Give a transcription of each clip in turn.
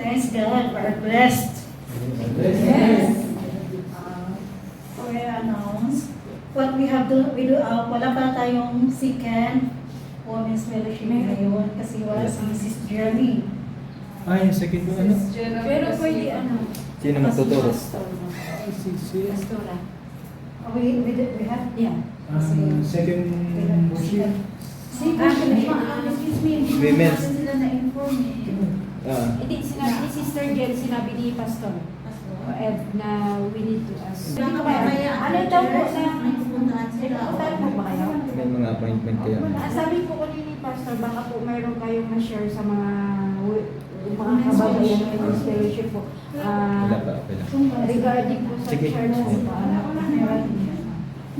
Praise God, we are blessed. Yes. We announce what we have do. Wala pa tayong second women's fellowship ngayon kasi wala si Mrs. Jeremy. Yung second ko ano? Pero pwede ano? Sino magtuturo? Pastora. We have, Yeah. Second worship. Excuse me. Women's. Sila na-inform eh. Ah. Hindi, sinabi ni Sister Jen, sinabi ni Pastor Ed na we need to ask. Ano daw po na pupuntahan po ba kayo? May mga appointment kayo. Sabi po ko ni Pastor, baka po mayroon kayong na-share sa mga kababayan ng Women's Fellowship po. Wala pa, wala. Regarding po sa Sige. church po ba?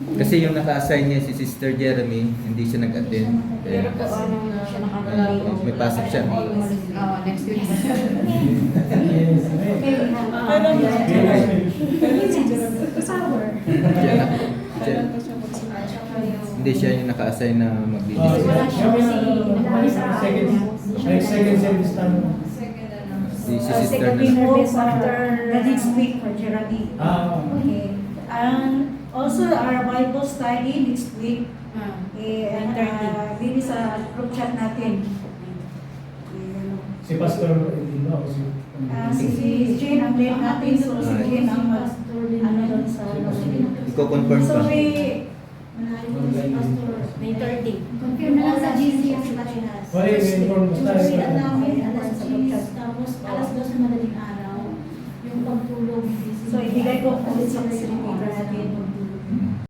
Kasi yung naka-assign niya si Sister Jeremy, hindi siya nag-attend. Pero po Kaya, ano siya nakatulong. may pasok siya. Next week. Hindi siya yung naka-assign na mag-lead. Wala siya Second service time. Si Sister second na. week after the next week for Jeremy. Okay. And also our Bible study next week. Bili sa group chat natin. Si Pastor Edino o si... Si Jane ang lead natin. So si Jane ang ano doon sa... Iko-confirm So pa. May 30. Confirm na lang sa GC ang Pilipinas. Wala yung inform mo tayo. Kasi at namin alas 10, tapos alas 2 na madaling araw, yung pagtulog. So ibigay ko ulit sa facilitator natin